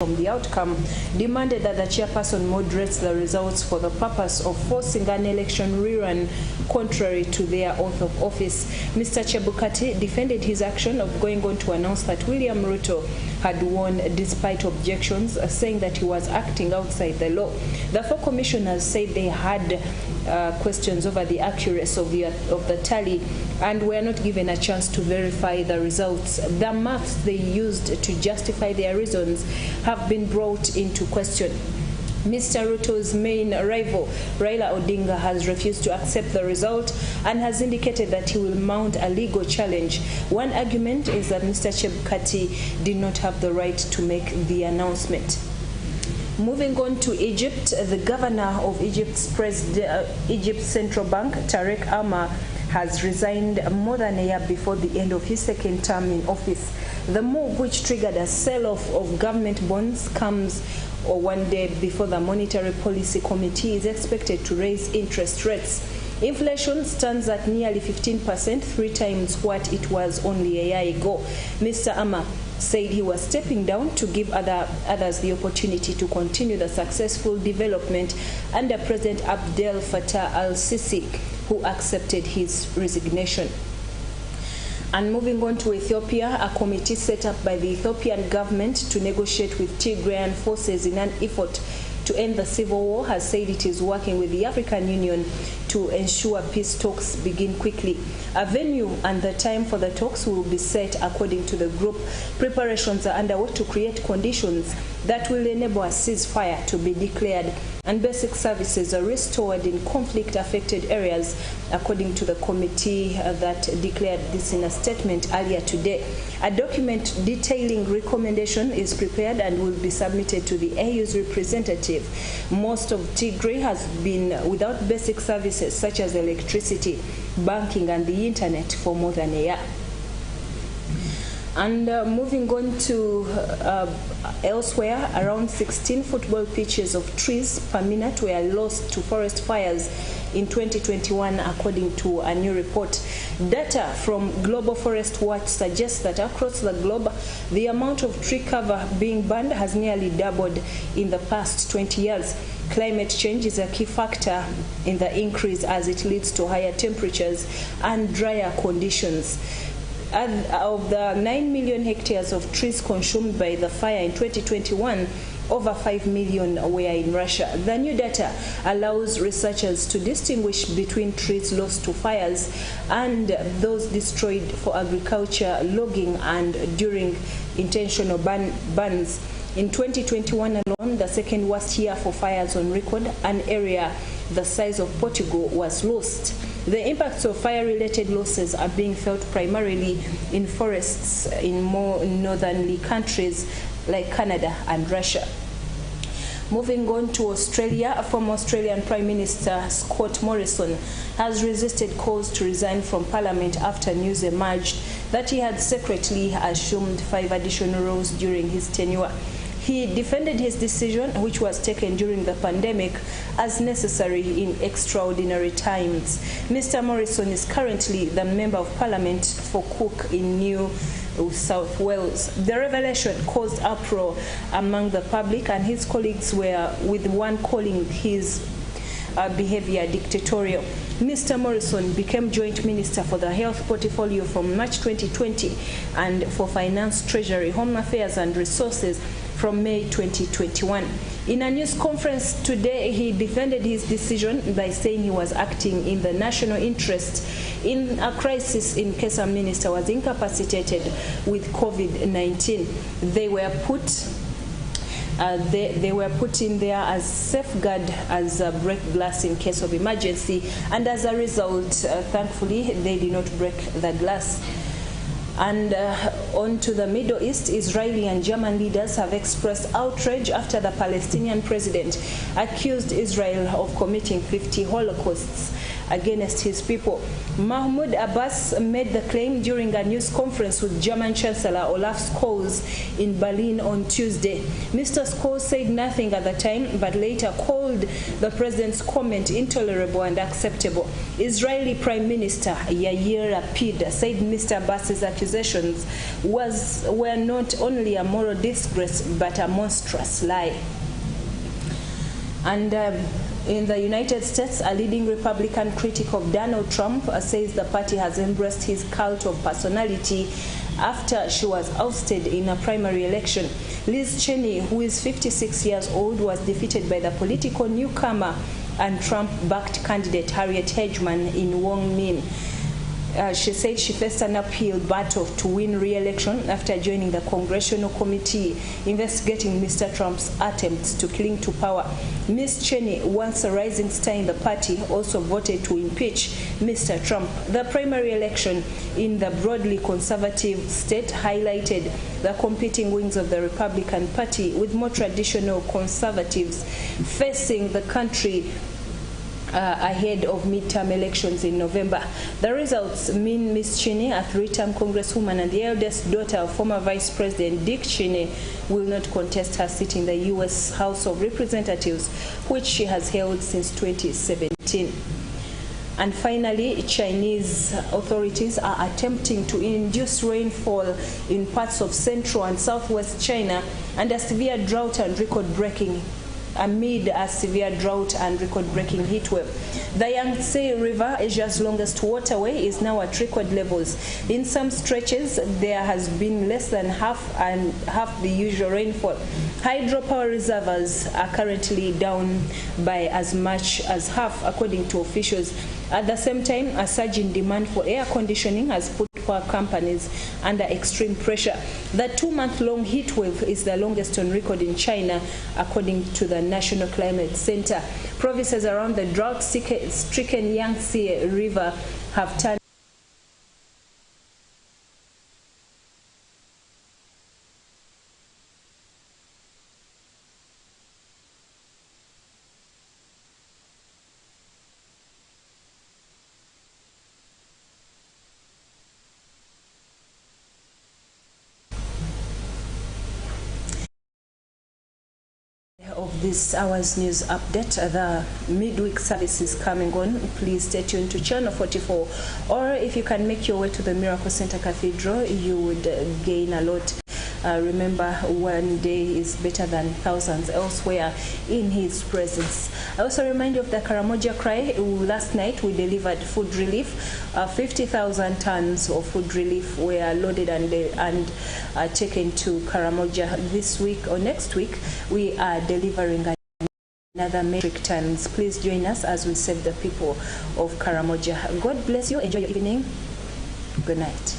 from the outcome, demanded that the chairperson moderates the results for the purpose of forcing an election rerun contrary to their oath of office. Mr. Chebukati defended his action of going on to announce that William Ruto had won despite objections, saying that he was acting outside the law. The four commissioners said they had questions over the accuracy of the tally and were not given a chance to verify the results. The maths they used to justify their reasons have been brought into question. Mr. Ruto's main rival, Raila Odinga, has refused to accept the result and has indicated that he will mount a legal challenge. One argument is that Mr. Chebukati did not have the right to make the announcement. Moving on to Egypt, the governor of Egypt's Central Bank, Tarek Amar, has resigned more than a year before the end of his second term in office. The move, which triggered a sell-off of government bonds, comes one day before the Monetary Policy Committee is expected to raise interest rates. Inflation stands at nearly 15%, 3 times what it was only a year ago. Mr. Amar said he was stepping down to give others the opportunity to continue the successful development under President Abdel Fattah al-Sisi, who accepted his resignation. And moving on to Ethiopia, a committee set up by the Ethiopian government to negotiate with Tigrayan forces in an effort to end the civil war has said it is working with the African Union to ensure peace talks begin quickly. A venue and the time for the talks will be set according to the group. Preparations are underway to create conditions that will enable a ceasefire to be declared and basic services are restored in conflict-affected areas, according to the committee that declared this in a statement earlier today. A document detailing recommendation is prepared and will be submitted to the AU's representative. Most of Tigray has been without basic services such as electricity, banking, and the internet for more than a year. And moving on to elsewhere, around 16 football pitches of trees per minute were lost to forest fires in 2021, according to a new report. Data from Global Forest Watch suggests that across the globe, the amount of tree cover being burned has nearly doubled in the past 20 years. Climate change is a key factor in the increase as it leads to higher temperatures and drier conditions. And of the 9 million hectares of trees consumed by the fire in 2021, over 5 million were in Russia. The new data allows researchers to distinguish between trees lost to fires and those destroyed for agriculture, logging, and during intentional burns. In 2021 alone, the second worst year for fires on record, an area the size of Portugal was lost. The impacts of fire-related losses are being felt primarily in forests in more northerly countries like Canada and Russia. Moving on to Australia, former Australian Prime Minister Scott Morrison has resisted calls to resign from Parliament after news emerged that he had secretly assumed 5 additional roles during his tenure. He defended his decision, which was taken during the pandemic, as necessary in extraordinary times. Mr. Morrison is currently the Member of Parliament for Cook in New South Wales. The revelation caused uproar among the public, and his colleagues were with one calling his behavior dictatorial. Mr. Morrison became Joint Minister for the Health Portfolio from March 2020 and for Finance, Treasury, Home Affairs and Resources from May 2021. In a news conference today, he defended his decision by saying he was acting in the national interest in a crisis in case a minister was incapacitated with COVID-19. They were put in there as safeguard, as a break glass in case of emergency, and as a result, thankfully, they did not break the glass. And on to the Middle East, Israeli and German leaders have expressed outrage after the Palestinian president accused Israel of committing 50 holocausts. against his people. Mahmoud Abbas made the claim during a news conference with German Chancellor Olaf Scholz in Berlin on Tuesday. Mr. Scholz said nothing at the time, but later called the president's comment intolerable and acceptable. Israeli Prime Minister Yair Lapid said Mr. Abbas's accusations were not only a moral disgrace, but a monstrous lie. And in the United States, a leading Republican critic of Donald Trump says the party has embraced his cult of personality after she was ousted in a primary election. Liz Cheney, who is 56 years old, was defeated by the political newcomer and Trump-backed candidate Harriet Hedgeman in Wyoming. She said she faced an uphill battle to win re-election after joining the congressional committee investigating Mr. Trump's attempts to cling to power. Ms. Cheney, once a rising star in the party, also voted to impeach Mr. Trump. The primary election in the broadly conservative state highlighted the competing wings of the Republican Party, with more traditional conservatives facing the country ahead of midterm elections in November. The results mean Ms. Cheney, a three-term congresswoman and the eldest daughter of former Vice President Dick Cheney, will not contest her seat in the U.S. House of Representatives, which she has held since 2017. And finally, Chinese authorities are attempting to induce rainfall in parts of central and southwest China and a severe drought and record-breaking amid a severe drought and record-breaking heat wave. The Yangtze River, Asia's longest waterway, is now at record levels. In some stretches, there has been less than half the usual rainfall. Hydropower reservoirs are currently down by as much as half, according to officials. At the same time, a surge in demand for air conditioning has put power companies under extreme pressure. The 2-month-long heat wave is the longest on record in China, according to the National Climate Center. Provinces around the drought-stricken Yangtze River have turned of this hour's news update. The midweek service is coming on. Please stay tuned to Channel 44, or if you can make your way to the Miracle Center Cathedral, you would gain a lot. Remember, one day is better than thousands elsewhere in his presence. I also remind you of the Karamoja Cry. Last night we delivered food relief. 50,000 tons of food relief were loaded and taken to Karamoja. This week or next week, we are delivering another metric tons. Please join us as we save the people of Karamoja. God bless you. Enjoy your evening. Good night.